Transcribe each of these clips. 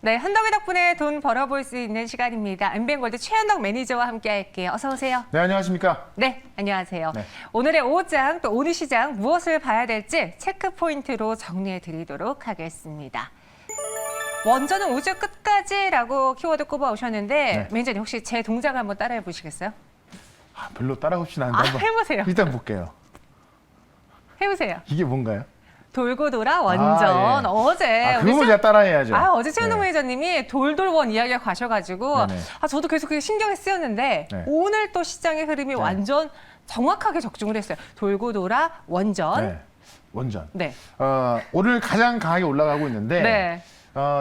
네, 현덕이 덕분에 돈 벌어볼 수 있는 시간입니다. MBN골드 최현덕 매니저와 함께 할게요. 어서 오세요. 네, 안녕하십니까? 네, 안녕하세요. 네. 오늘의 오후장 또 오늘 시장 무엇을 봐야 될지 체크 포인트로 정리해 드리도록 하겠습니다. 원전은 우주 끝까지라고 키워드 꼽아 오셨는데 네. 매니저님 혹시 제 동작을 한번 따라해 보시겠어요? 별로 따라오진 않는데 한번 해보세요. 일단 볼게요. 해보세요. 이게 뭔가요? 돌고 돌아 원전. 예. 어제 그거 제가 따라해야죠. 어제 최현덕 매니저님이 돌돌원 이야기가 가셔가지고 네네. 저도 계속 그게 신경이 쓰였는데 네. 오늘 또 시장의 흐름이 완전 정확하게 적중을 했어요. 돌고 돌아 원전. 네, 원전. 네. 오늘 가장 강하게 올라가고 있는데 네.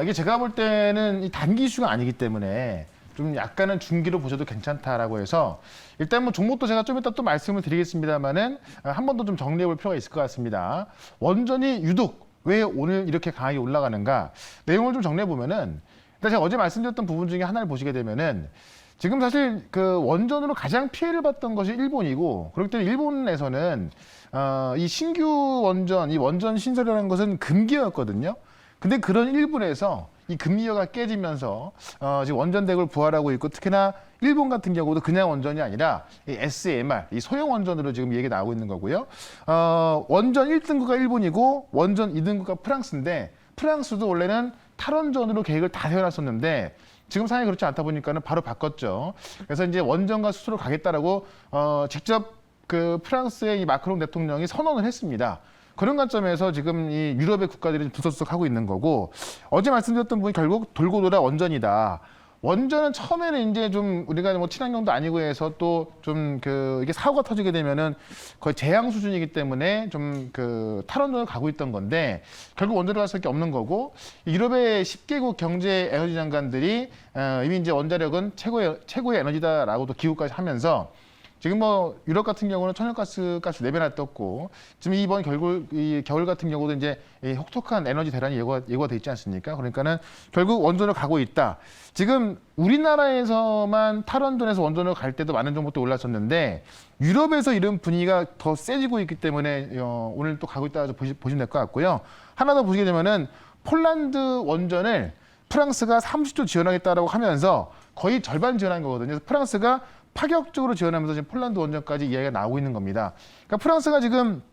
이게 제가 볼 때는 이 단기 이슈가 아니기 때문에 좀 약간은 중기로 보셔도 괜찮다라고 해서 일단 뭐 종목도 제가 좀 이따 또 말씀을 드리겠습니다만은 한 번 더 좀 정리해 볼 필요가 있을 것 같습니다. 원전이 유독 왜 오늘 이렇게 강하게 올라가는가 내용을 좀 정리해 보면은 일단 제가 어제 말씀드렸던 부분 중에 하나를 보시게 되면은 지금 사실 그 원전으로 가장 피해를 봤던 것이 일본이고 그렇기 때문에 일본에서는 이 신규 원전, 이 원전 신설이라는 것은 금기였거든요. 근데 그런 일본에서 이 금리가 깨지면서 지금 원전대국을 부활하고 있고 특히나 일본 같은 경우도 그냥 원전이 아니라 이 SMR, 이 소형 원전으로 지금 얘기가 나오고 있는 거고요. 원전 1등국가 일본이고 원전 2등국가 프랑스인데 프랑스도 원래는 탈원전으로 계획을 다 세워놨었는데 지금 상황이 그렇지 않다 보니까는 바로 바꿨죠. 그래서 이제 원전과 수소로 가겠다라고 직접 그 프랑스의 이 마크롱 대통령이 선언을 했습니다. 그런 관점에서 지금 이 유럽의 국가들이 부서석하고 있는 거고 어제 말씀드렸던 부분이 결국 돌고 돌아 원전이다. 원전은 처음에는 이제 좀 우리가 뭐 친환경도 아니고 해서 또 좀 이게 사고가 터지게 되면은 거의 재앙 수준이기 때문에 좀 탈원전을 가고 있던 건데 결국 원전을 갈 수밖에 없는 거고 유럽의 10개국 경제 에너지 장관들이 이미 이제 원자력은 최고의 에너지다라고도 기고까지 하면서 지금 뭐 유럽 같은 경우는 천연가스 값이 4배나 떴고 지금 이번 이 겨울 같은 경우도 이제 이 혹독한 에너지 대란이 예고가 돼 있지 않습니까? 그러니까는 결국 원전으로 가고 있다. 지금 우리나라에서만 탈원전에서 원전으로 갈 때도 많은 정보도 올랐었는데 유럽에서 이런 분위기가 더 세지고 있기 때문에 오늘 또 가고 있다 보시면 될 것 같고요. 하나 더 보시게 되면은 폴란드 원전을 프랑스가 30조 지원하겠다라고 하면서 거의 절반 지원한 거거든요. 그래서 프랑스가 파격적으로 지원하면서 지금 폴란드 원전까지 이야기가 나오고 있는 겁니다. 그러니까 프랑스가 지금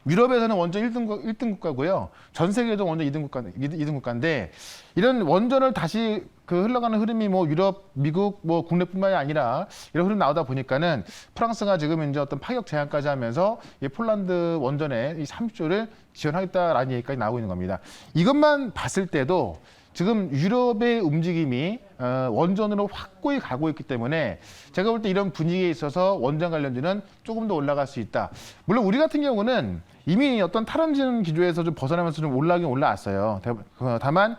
유럽에서는 원전 1등 국가고요. 전 세계에도 원전 2등 국가인데 이런 원전을 다시 흘러가는 흐름이 뭐 유럽, 미국 뭐 국내뿐만이 아니라 이런 흐름 나오다 보니까는 프랑스가 지금 이제 어떤 파격 제한까지 하면서 이 폴란드 원전에 이 30조를 지원하겠다라는 얘기까지 나오고 있는 겁니다. 이것만 봤을 때도 지금 유럽의 움직임이 원전으로 확고히 가고 있기 때문에 제가 볼 때 이런 분위기에 있어서 원전 관련주는 조금 더 올라갈 수 있다. 물론 우리 같은 경우는 이미 어떤 탈원전 기조에서 좀 벗어나면서 좀 올라가긴 올라왔어요. 다만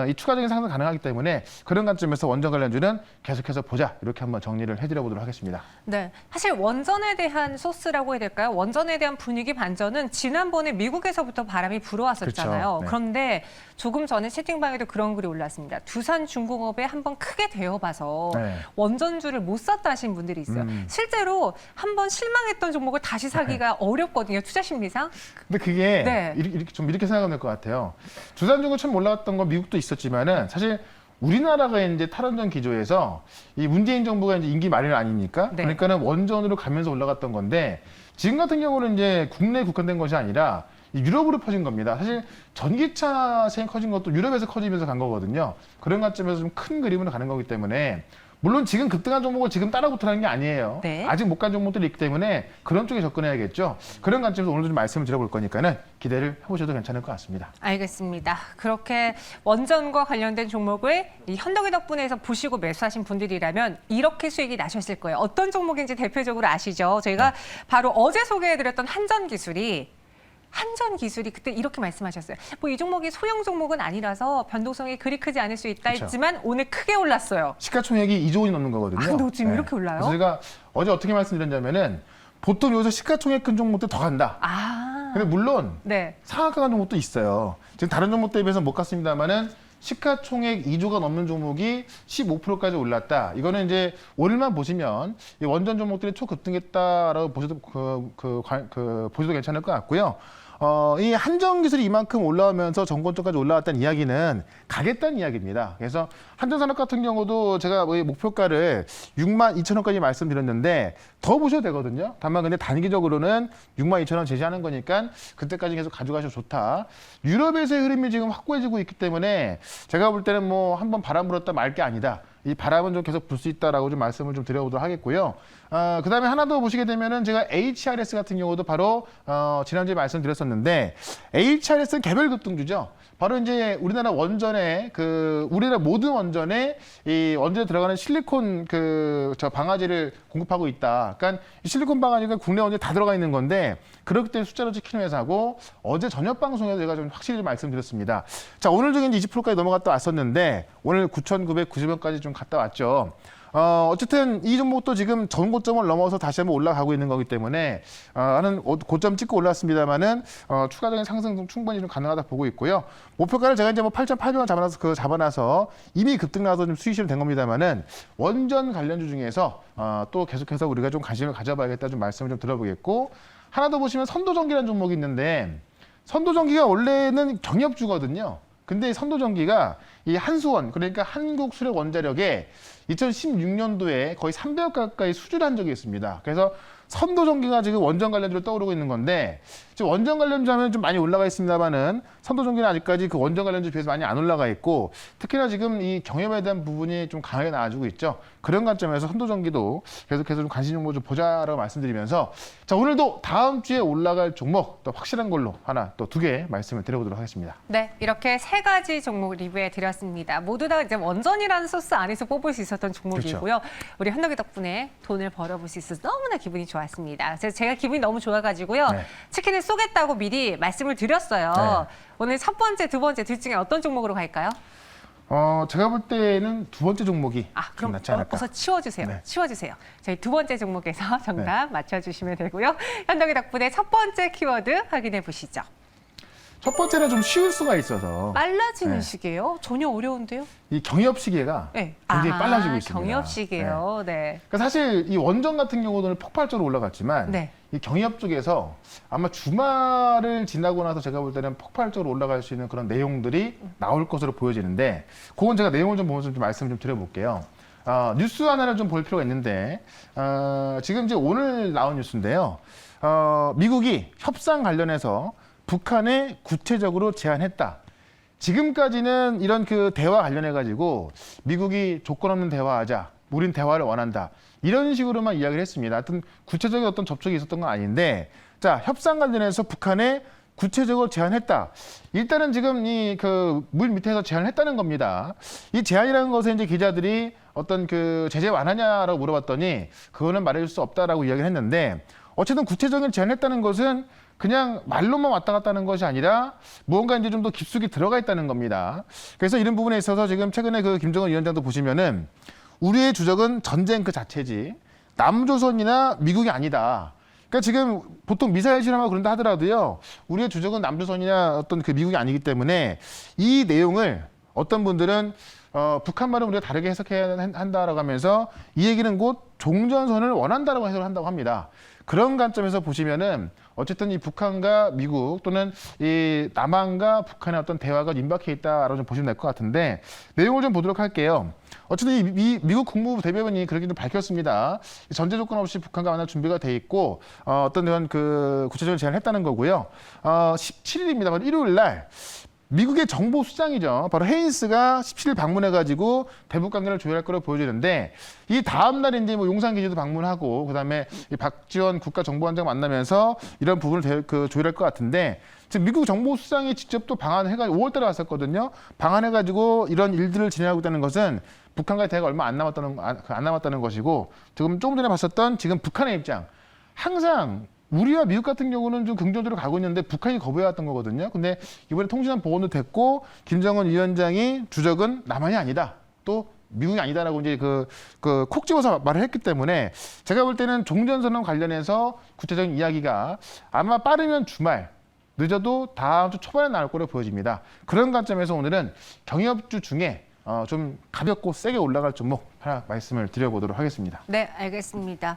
이 추가적인 상승 가능하기 때문에 그런 관점에서 원전 관련주는 계속해서 보자. 이렇게 한번 정리를 해드려 보도록 하겠습니다. 네, 사실 원전에 대한 소스라고 해야 될까요? 원전에 대한 분위기 반전은 지난번에 미국에서부터 바람이 불어왔었잖아요. 그렇죠. 네. 그런데 조금 전에 채팅방에도 그런 글이 올랐습니다. 두산중공업에 한번 크게 대어봐서 네. 원전주를 못 샀다 하신 분들이 있어요. 실제로 한번 실망했던 종목을 다시 사기가 어렵거든요. 투자 심리상. 근데 그게 네. 이렇게 생각하면 될 것 같아요. 두산중공 처음 올라갔던 건 미국도 있었지만은 사실 우리나라가 이제 탈원전 기조에서 이 문재인 정부가 이제 임기 말일 아닙니까? 네. 그러니까는 원전으로 가면서 올라갔던 건데 지금 같은 경우는 이제 국내에 국한된 것이 아니라 유럽으로 퍼진 겁니다. 사실 전기차 시장이 커진 것도 유럽에서 커지면서 간 거거든요. 그런 관점에서 좀 큰 그림으로 가는 거기 때문에 물론 지금 급등한 종목을 지금 따라붙으라는 게 아니에요. 네. 아직 못 간 종목들이 있기 때문에 그런 쪽에 접근해야겠죠. 그런 관점에서 오늘도 좀 말씀을 드려볼 거니까는 기대를 해보셔도 괜찮을 것 같습니다. 알겠습니다. 그렇게 원전과 관련된 종목을 이 현덕이 덕분에서 보시고 매수하신 분들이라면 이렇게 수익이 나셨을 거예요. 어떤 종목인지 대표적으로 아시죠? 저희가 바로 어제 소개해드렸던 한전기술이 그때 이렇게 말씀하셨어요. 뭐 이 종목이 소형 종목은 아니라서 변동성이 그리 크지 않을 수 있다 그쵸. 했지만 오늘 크게 올랐어요. 시가총액이 2조 원이 넘는 거거든요. 근데 지금 이렇게 올라요? 그래서 제가 어제 어떻게 말씀드렸냐면은 보통 여기서 시가총액 큰 종목들 더 간다. 근데 물론 네. 상한가 간 종목도 있어요. 지금 다른 종목들에 비해서 못 갔습니다만은 시가총액 2조가 넘는 종목이 15%까지 올랐다. 이거는 이제 오늘만 보시면 이 원전 종목들이 초급등했다라고 보셔도 보셔도 괜찮을 것 같고요. 이 한정 기술이 이만큼 올라오면서 정고점까지 올라왔다는 이야기는 가겠다는 이야기입니다. 그래서 한전산업 같은 경우도 제가 뭐 목표가를 62,000원까지 말씀드렸는데 더 보셔도 되거든요. 다만 근데 단기적으로는 62,000원 제시하는 거니까 그때까지 계속 가져가셔도 좋다. 유럽에서의 흐름이 지금 확고해지고 있기 때문에 제가 볼 때는 뭐 한번 바람 불었다 말 게 아니다. 이 바람은 좀 계속 불 수 있다라고 좀 말씀을 좀 드려보도록 하겠고요. 그다음에 하나 더 보시게 되면은 제가 HRS 같은 경우도 바로 지난주에 말씀드렸었는데 HRS는 개별 급등주죠. 바로 이제 우리나라 원전에 우리나라 모든 원전에 이 원전에 들어가는 실리콘 방아지를 공급하고 있다. 그러니까 이 실리콘 방아지가 국내 원전에 다 들어가 있는 건데 그렇기 때문에 숫자로 찍히는 회사고 어제 저녁 방송에서 제가 좀 확실히 좀 말씀드렸습니다. 자, 오늘 중에 20%까지 넘어갔다 왔었는데 오늘 9,990원까지 좀 갔다 왔죠. 어쨌든 이 종목도 지금 전 고점을 넘어서 다시 한번 올라가고 있는 거기 때문에 하는 고점 찍고 올랐습니다만은 추가적인 상승 충분히 좀 가능하다 보고 있고요. 목표가를 제가 이제 뭐 8,800원 잡아놔서 이미 급등 나서 좀 수익실은 된 겁니다만은 원전 관련주 중에서 또 계속해서 우리가 좀 관심을 가져봐야겠다 좀 말씀을 좀 들어보겠고 하나 더 보시면 선도전기라는 종목이 있는데 선도전기가 원래는 경협주거든요. 근데 선도전기가 이 한수원 그러니까 한국수력원자력에 2016년도에 거의 300억 가까이 수주를 한 적이 있습니다. 그래서 선도전기가 지금 원전 관련주로 떠오르고 있는 건데 지금 원전 관련주 하면 좀 많이 올라가 있습니다만은 선도전기는 아직까지 그 원전 관련주에 비해서 많이 안 올라가 있고 특히나 지금 이 경협에 대한 부분이 좀 강하게 나와주고 있죠. 그런 관점에서 선도전기도 계속해서 좀 관심 종목 좀 보자라고 말씀드리면서 자 오늘도 다음 주에 올라갈 종목 또 확실한 걸로 하나 또 2개 말씀을 드려보도록 하겠습니다. 네, 이렇게 3가지 종목 리뷰해 드렸습니다. 모두 다 이제 원전이라는 소스 안에서 뽑을 수 있었던 종목이고요. 그렇죠. 우리 현덕이 덕분에 돈을 벌어볼 수 있어서 너무나 기분이 좋았습니다. 그래서 제가 기분이 너무 좋아가지고요. 네. 치킨을 쏘겠다고 미리 말씀을 드렸어요. 네. 오늘 첫 번째, 두 번째 둘 중에 어떤 종목으로 갈까요? 제가 볼 때는 2번째 종목이 그럼 좀 낫지 않을까. 어서 치워주세요. 네. 치워주세요. 저희 2번째 종목에서 정답 맞춰주시면 되고요. 현덕이 덕분에 첫 번째 키워드 확인해 보시죠. 첫 번째는 좀 쉬울 수가 있어서 빨라지는 네. 시계요? 전혀 어려운데요? 이 경협 시계가 네. 굉장히 빨라지고 있습니다. 경협 시계요. 네. 그러니까 사실 이 원전 같은 경우는 폭발적으로 올라갔지만 네. 이 경협 쪽에서 아마 주말을 지나고 나서 제가 볼 때는 폭발적으로 올라갈 수 있는 그런 내용들이 나올 것으로 보여지는데 그건 제가 내용을 좀 보면서 좀 말씀을 좀 드려볼게요. 뉴스 하나를 좀 볼 필요가 있는데 지금 이제 오늘 나온 뉴스인데요. 미국이 협상 관련해서 북한에 구체적으로 제안했다. 지금까지는 이런 그 대화 관련해 가지고 미국이 조건 없는 대화하자. 우린 대화를 원한다. 이런 식으로만 이야기를 했습니다. 하여튼 구체적인 어떤 접촉이 있었던 건 아닌데 자, 협상 관련해서 북한에 구체적으로 제안했다. 일단은 지금 이 그 물 밑에서 제안을 했다는 겁니다. 이 제안이라는 것에 이제 기자들이 어떤 그 제재 완화냐라고 물어봤더니 그거는 말해줄 수 없다라고 이야기를 했는데 어쨌든 구체적인 제안을 했다는 것은 그냥 말로만 왔다 갔다 하는 것이 아니라 무언가 이제 좀 더 깊숙이 들어가 있다는 겁니다. 그래서 이런 부분에 있어서 지금 최근에 그 김정은 위원장도 보시면은 우리의 주적은 전쟁 그 자체지 남조선이나 미국이 아니다. 그러니까 지금 보통 미사일 실험하고 그런다 하더라도요. 우리의 주적은 남조선이나 어떤 그 미국이 아니기 때문에 이 내용을 어떤 분들은 북한 말은 우리가 다르게 해석해야 한다라고 하면서 이 얘기는 곧 종전선을 원한다라고 해석을 한다고 합니다. 그런 관점에서 보시면은 어쨌든 이 북한과 미국 또는 이 남한과 북한의 어떤 대화가 임박해 있다라고 좀 보시면 될 것 같은데 내용을 좀 보도록 할게요. 어쨌든 이 미국 국무부 대변인이 그렇게 좀 밝혔습니다. 전제 조건 없이 북한과 만날 준비가 돼 있고 어떤 이런 그 구체적인 제안을 했다는 거고요. 17일입니다. 바로 일요일 날. 미국의 정보수장이죠. 바로 헤인스가 17일 방문해가지고 대북 관계를 조율할 거로 보여지는데 이 다음 날 이제 뭐 용산 기지도 방문하고 그다음에 이 박지원 국가정보원장 만나면서 이런 부분을 조율할 것 같은데 지금 미국 정보수장이 직접 또 방한해가지고 5월달에 왔었거든요. 방한해가지고 이런 일들을 진행하고 있다는 것은 북한과의 대화가 얼마 안 남았다는 것이고 조금 전에 봤었던 지금 북한의 입장 항상 우리와 미국 같은 경우는 좀 긍정적으로 가고 있는데 북한이 거부해왔던 거거든요. 근데 이번에 통신원 복원도 됐고 김정은 위원장이 주적은 남한이 아니다. 또 미국이 아니다라고 이제 콕 집어서 말을 했기 때문에 제가 볼 때는 종전선언 관련해서 구체적인 이야기가 아마 빠르면 주말, 늦어도 다음 주 초반에 나올 거로 보여집니다. 그런 관점에서 오늘은 경협주 중에 좀 가볍고 세게 올라갈 종목 하나 말씀을 드려보도록 하겠습니다. 네, 알겠습니다.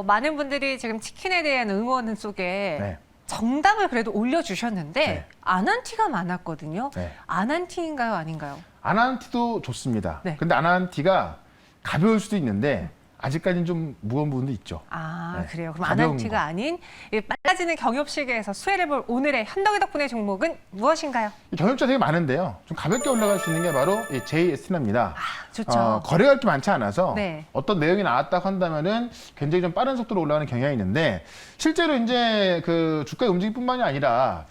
많은 분들이 지금 치킨에 대한 응원 속에 네. 정답을 그래도 올려주셨는데 네. 아난티가 많았거든요. 네. 아난티인가요, 아닌가요? 아난티도 좋습니다. 네. 근데 아난티가 가벼울 수도 있는데 아직까지는 좀 무거운 부분도 있죠. 아, 네. 그래요. 그럼 가벼운 아난티가 거. 아닌 이 빨라지는 경협 시계에서 수혜를 볼 오늘의 현덕이 덕분의 종목은 무엇인가요? 이 경협자 되게 많은데요. 좀 가볍게 올라갈 수 있는 게 바로 이 JS나입니다. 좋죠. 거래가 그렇게 많지 않아서 네. 어떤 내용이 나왔다고 한다면은 굉장히 좀 빠른 속도로 올라가는 경향이 있는데 실제로 이제 그 주가의 움직임뿐만이 아니라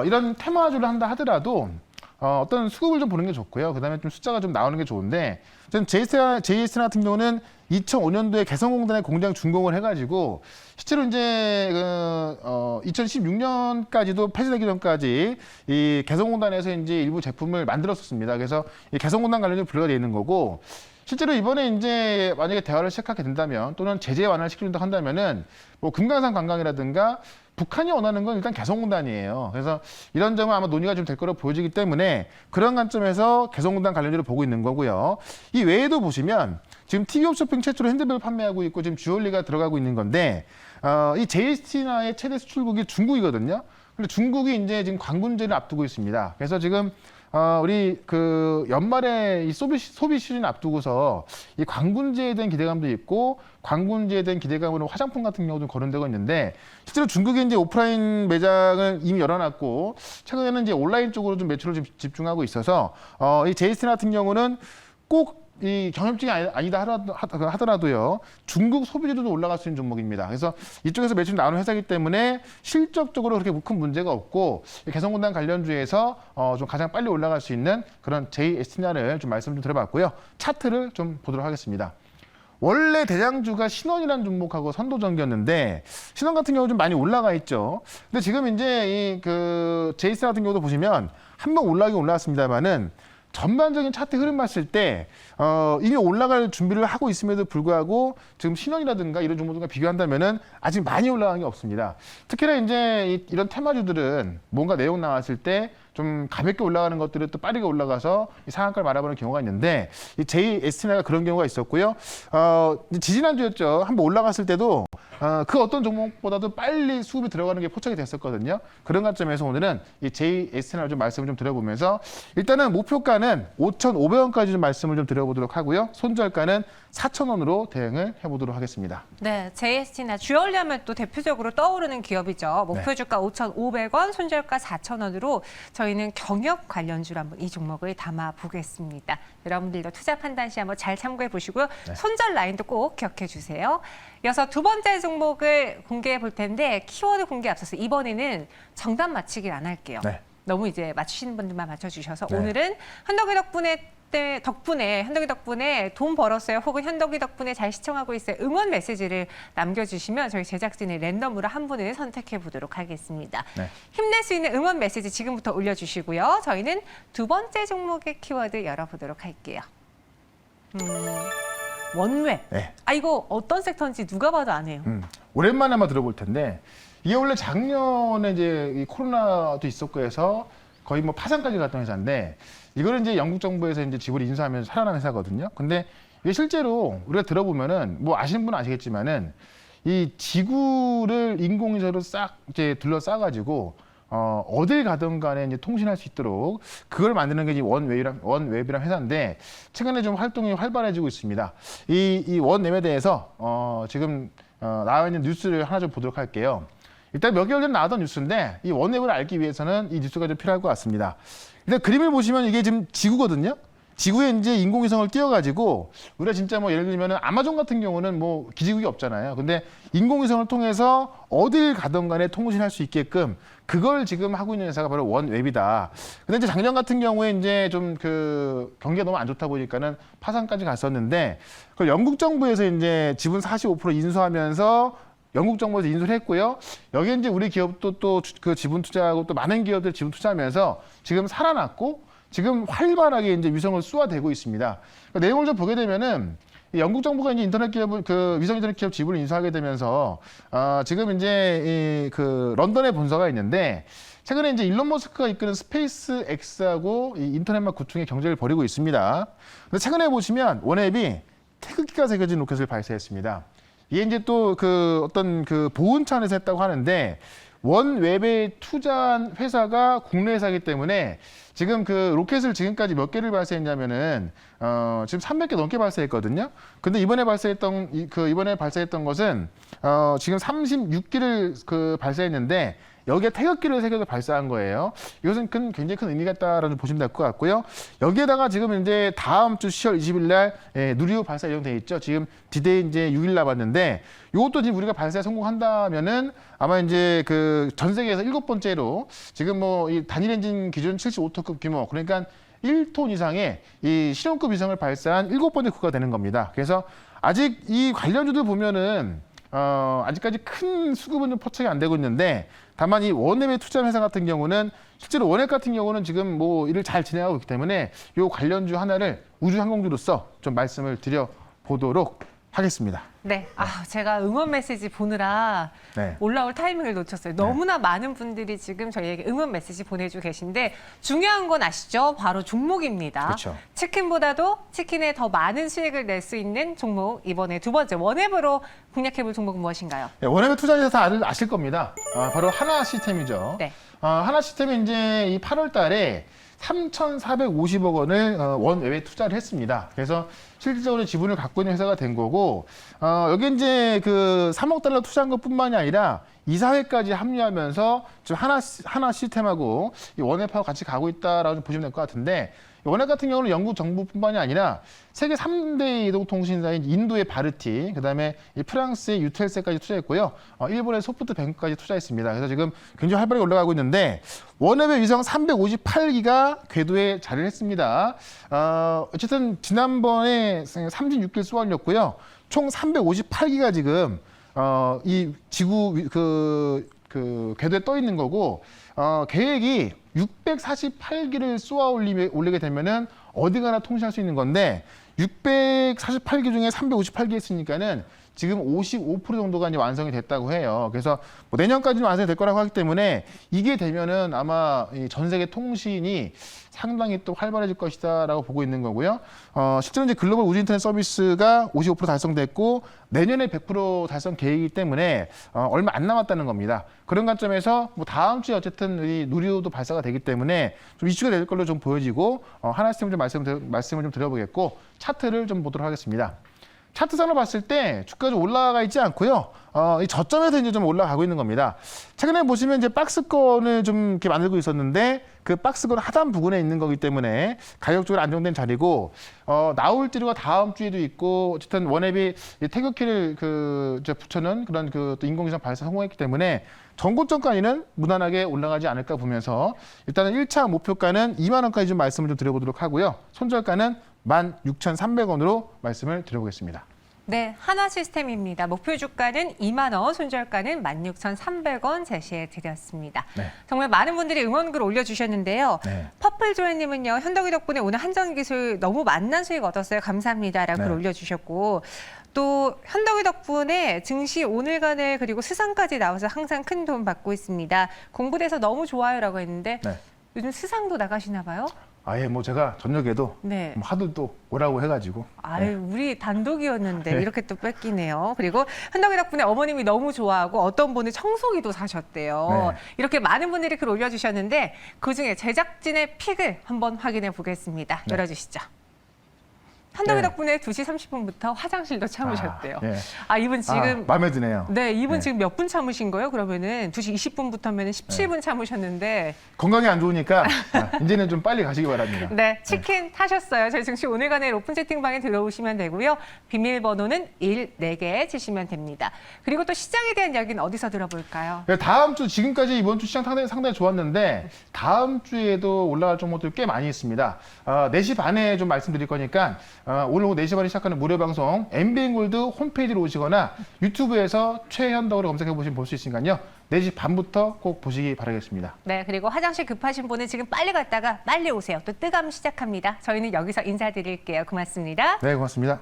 이런 테마주를 한다 하더라도 어떤 수급을 좀 보는 게 좋고요. 그다음에 좀 숫자가 좀 나오는 게 좋은데 전 JS나 같은 경우는 2005년도에 개성공단에 공장 준공을 해가지고 실제로 이제 2016년까지도 폐지되기 전까지 이 개성공단에서 이제 일부 제품을 만들었었습니다. 그래서 이 개성공단 관련이 분류가 되어 있는 거고 실제로 이번에 이제 만약에 대화를 시작하게 된다면 또는 제재 완화를 시키려고 한다면은 뭐 금강산 관광이라든가 북한이 원하는 건 일단 개성공단이에요. 그래서 이런 점은 아마 논의가 좀 될 거로 보여지기 때문에 그런 관점에서 개성공단 관련주를 보고 있는 거고요. 이 외에도 보시면 지금 TV 홈쇼핑 최초로 핸드백을 판매하고 있고 지금 주얼리가 들어가고 있는 건데 이 JST나의 최대 수출국이 중국이거든요. 근데 중국이 이제 지금 관군제를 앞두고 있습니다. 그래서 지금 우리 그 연말에 이 소비 시즌 앞두고서 이 관군제에 대한 기대감도 있고 관군제에 대한 기대감으로 화장품 같은 경우도 거론되고 있는데 실제로 중국이 이제 오프라인 매장을 이미 열어놨고 최근에는 이제 온라인 쪽으로 좀 매출을 좀 집중하고 있어서 이 JST 같은 경우는 꼭 이 경협증이 아니다 하더라도요 중국 소비주도 올라갈 수 있는 종목입니다. 그래서 이쪽에서 매출이 나오는 회사이기 때문에 실적적으로 그렇게 큰 문제가 없고 개성공단 관련주에서 좀 가장 빨리 올라갈 수 있는 그런 JST나를 좀 말씀 좀 드려봤고요. 차트를 좀 보도록 하겠습니다. 원래 대장주가 신원이라는 종목하고 선도전기였는데 신원 같은 경우 좀 많이 올라가 있죠. 근데 지금 이제 이 그 JS 같은 경우도 보시면 한번 올라가긴 올라왔습니다만은 전반적인 차트 흐름 봤을 때 이미 올라갈 준비를 하고 있음에도 불구하고 지금 신원이라든가 이런 종목들과 비교한다면은 아직 많이 올라간 게 없습니다. 특히나 이제 이런 테마주들은 뭔가 내용 나왔을 때 좀 가볍게 올라가는 것들을 또 빠르게 올라가서 이 상한가를 말아보는 경우가 있는데 이 JST나가 그런 경우가 있었고요. 지지난주였죠. 한번 올라갔을 때도 그 어떤 종목보다도 빨리 수급이 들어가는 게 포착이 됐었거든요. 그런 관점에서 오늘은 이 JST나를 좀 말씀을 좀 드려보면서 일단은 목표가는 5,500원까지 좀 말씀을 좀 드려보도록 하고요. 손절가는 4,000원으로 대응을 해보도록 하겠습니다. 네, JST나 주얼리 하면 또 대표적으로 떠오르는 기업이죠. 목표 주가 5,500원, 손절가 4,000원으로 저희는 경협 관련주로 한번 이 종목을 담아 보겠습니다. 여러분들도 투자 판단 시 한번 잘 참고해 보시고요. 네. 손절 라인도 꼭 기억해 주세요. 이어서 두 번째 종목을 공개해 볼 텐데 키워드 공개 앞서서 이번에는 정답 맞히기를 안 할게요. 네. 너무 이제 맞추시는 분들만 맞춰주셔서 네. 오늘은 현덕이 현덕이 덕분에 돈 벌었어요. 혹은 현덕이 덕분에 잘 시청하고 있어요. 응원 메시지를 남겨주시면 저희 제작진이 랜덤으로 한 분을 선택해 보도록 하겠습니다. 네. 힘낼 수 있는 응원 메시지 지금부터 올려주시고요. 저희는 두 번째 종목의 키워드 열어보도록 할게요. 원웹. 네. 아 이거 어떤 섹터인지 누가 봐도 아네요. 오랜만에 한번 들어볼 텐데 이게 원래 작년에 이제 이 코로나도 있었고 해서 거의 뭐 파산까지 갔던 회사인데 이거는 이제 영국 정부에서 이제 지분을 인수하면서 살아난 회사거든요. 근데 이게 실제로 우리가 들어보면은 뭐 아시는 분은 아시겠지만은 이 지구를 인공위성으로 싹 이제 둘러싸가지고 어딜 가든 간에 이제 통신할 수 있도록 그걸 만드는 게 원웹이란 회사인데 최근에 좀 활동이 활발해지고 있습니다. 이 원웹에 대해서 지금 나와 있는 뉴스를 하나 좀 보도록 할게요. 일단 몇 개월 전에 나왔던 뉴스인데 이 원웹을 알기 위해서는 이 뉴스가 좀 필요할 것 같습니다. 일단 그림을 보시면 이게 지금 지구거든요. 지구에 이제 인공위성을 띄워가지고 우리가 진짜 뭐 예를 들면 아마존 같은 경우는 뭐 기지국이 없잖아요. 근데 인공위성을 통해서 어딜 가든 간에 통신할 수 있게끔 그걸 지금 하고 있는 회사가 바로 원웹이다. 근데 이제 작년 같은 경우에 이제 좀 그 경기가 너무 안 좋다 보니까는 파산까지 갔었는데 그걸 영국 정부에서 이제 지분 45% 인수하면서 영국 정부에서 인수를 했고요. 여기에 이제 우리 기업도 또 그 지분 투자하고 또 많은 기업들 지분 투자하면서 지금 살아났고 지금 활발하게 이제 위성을 쏘아대고 있습니다. 그 내용을 좀 보게 되면은 영국 정부가 이제 인터넷 기업을 위성 인터넷 기업 지분을 인수하게 되면서 지금 이제 그 런던에 본사가 있는데 최근에 이제 일론 머스크가 이끄는 스페이스 X하고 이 인터넷망 구축의 경쟁을 벌이고 있습니다. 근데 최근에 보시면 원앱이 태극기가 새겨진 로켓을 발사했습니다. 이게 이제 또 그 어떤 그 보훈차 안에서 했다고 하는데 원웹에 투자한 회사가 국내 회사이기 때문에 지금 그 로켓을 지금까지 몇 개를 발사했냐면은 지금 300개 넘게 발사했거든요. 근데 이번에 발사했던 것은 지금 36기를 발사했는데 여기에 태극기를 새겨서 발사한 거예요. 이것은 굉장히 큰 의미가 있다라고 보시면 될 것 같고요. 여기에다가 지금 이제 다음 주 10월 20일 날 누리호 발사 예정돼 있죠. 지금 디데이 이제 6일 남았는데 이것도 지금 우리가 발사에 성공한다면은 아마 이제 그 전 세계에서 7번째로 지금 뭐 이 단일 엔진 기준 75톤급 규모, 그러니까 1톤 이상의 이 실험급 위성을 발사한 7번째 국가가 되는 겁니다. 그래서 아직 이 관련주들 보면은 아직까지 큰 수급은 좀 포착이 안 되고 있는데, 다만 이 원웹에 투자한 회사 같은 경우는 실제로 원웹 같은 경우는 지금 뭐 일을 잘 진행하고 있기 때문에 이 관련주 하나를 우주항공주로서 좀 말씀을 드려보도록 하겠습니다. 네, 제가 응원 메시지 보느라 네. 올라올 타이밍을 놓쳤어요. 너무나 많은 분들이 지금 저희에게 응원 메시지 보내주고 계신데 중요한 건 아시죠? 바로 종목입니다. 그렇죠. 치킨보다도 치킨에 더 많은 수익을 낼 수 있는 종목, 이번에 두 번째 원웹으로 공략해볼 종목은 무엇인가요? 네, 원웹에 투자해서 다들 아실 겁니다. 바로 하나 시스템이죠. 네. 하나 시스템이 이제 이 8월 달에 3,450억 원을 원외에 투자를 했습니다. 그래서 실질적으로 지분을 갖고 있는 회사가 된 거고, 여기 이제 그 3억 달러 투자한 것뿐만이 아니라 이사회까지 합류하면서 지금 하나 시스템하고 이 원웹하고 같이 가고 있다라고 보시면 될 것 같은데, 원웹 같은 경우는 영국 정부뿐만이 아니라 세계 3대 이동통신사인 인도의 바르티, 그다음에 이 프랑스의 유텔세까지 투자했고요. 일본의 소프트뱅크까지 투자했습니다. 그래서 지금 굉장히 활발하게 올라가고 있는데, 원웹의 위성 358기가 궤도에 자리를 했습니다. 어쨌든 지난번에 36길 쏘아올렸고요. 총 358기가 지금 이 지구 그 궤도에 떠 있는 거고, 계획이 648기를 쏘아 올리게 되면은 어디 가나 통신할 수 있는 건데, 648기 중에 358기 했으니까는 지금 55% 정도가 이제 완성이 됐다고 해요. 그래서 뭐 내년까지는 완성이 될 거라고 하기 때문에 이게 되면은 아마 이 전 세계 통신이 상당히 또 활발해질 것이다라고 보고 있는 거고요. 실제로 이제 글로벌 우주 인터넷 서비스가 55% 달성됐고 내년에 100% 달성 계획이기 때문에 얼마 안 남았다는 겁니다. 그런 관점에서 뭐 다음 주에 어쨌든 이 누리호도 발사가 되기 때문에 좀 이슈가 될 걸로 좀 보여지고 하나 시스템 좀 말씀을 좀 드려보겠고 차트를 좀 보도록 하겠습니다. 차트상으로 봤을 때 주가가 좀 올라가 있지 않고요. 이 저점에서 이제 좀 올라가고 있는 겁니다. 최근에 보시면 이제 박스권을 좀 이렇게 만들고 있었는데 그 박스권 하단 부근에 있는 거기 때문에 가격적으로 안정된 자리고, 나올 자료가 다음 주에도 있고, 어쨌든 원앱이 태극기를 붙여놓은 그런 또 인공위성 발사 성공했기 때문에 전고점까지는 무난하게 올라가지 않을까 보면서 일단은 1차 목표가는 2만 원까지 좀 말씀을 좀 드려보도록 하고요. 손절가는 16,300원으로 말씀을 드려보겠습니다. 네, 한화 시스템입니다. 목표 주가는 2만 원, 손절가는 16,300원 제시해 드렸습니다. 네. 정말 많은 분들이 응원글 올려주셨는데요. 네. 퍼플조회님은요, 현덕이 덕분에 오늘 한전기술 너무 만난 수익 얻었어요. 감사합니다라고 글 올려주셨고, 또 현덕이 덕분에 증시 오늘간에 그리고 수상까지 나와서 항상 큰 도움 받고 있습니다. 공부돼서 너무 좋아요라고 했는데 요즘 수상도 나가시나 봐요? 아예 뭐 제가 저녁에도 네. 하도 또 오라고 해가지고. 아유, 우리 단독이었는데 이렇게 또 뺏기네요. 그리고 현덕이 덕분에 어머님이 너무 좋아하고 어떤 분은 청소기도 사셨대요. 네. 이렇게 많은 분들이 글 올려주셨는데 그중에 제작진의 픽을 한번 확인해 보겠습니다. 네. 열어주시죠. 현덕이 네. 덕분에 2시 30분부터 화장실도 참으셨대요. 네. 이분 지금 마음에 드네요. 네, 이분 네. 지금 몇 분 참으신 거예요? 그러면은 2시 20분부터면 17분 참으셨는데 건강이 안 좋으니까 이제는 좀 빨리 가시기 바랍니다. 네, 치킨 타셨어요. 저희 증시 오늘간의 오픈 채팅방에 들어오시면 되고요. 비밀번호는 14개 치시면 됩니다. 그리고 또 시장에 대한 이야기는 어디서 들어볼까요? 네, 다음 주 지금까지 이번 주 시장 상당히 좋았는데 다음 주에도 올라갈 종목들 꽤 많이 있습니다. 4시 반에 좀 말씀드릴 거니까 오늘 오후 4시 반에 시작하는 무료 방송 MBN골드 홈페이지로 오시거나 유튜브에서 최현덕으로 검색해 보시면 볼 수 있으니까요. 4시 반부터 꼭 보시기 바라겠습니다. 네, 그리고 화장실 급하신 분은 지금 빨리 갔다가 빨리 오세요. 또 뜨감 시작합니다. 저희는 여기서 인사드릴게요. 고맙습니다. 네, 고맙습니다.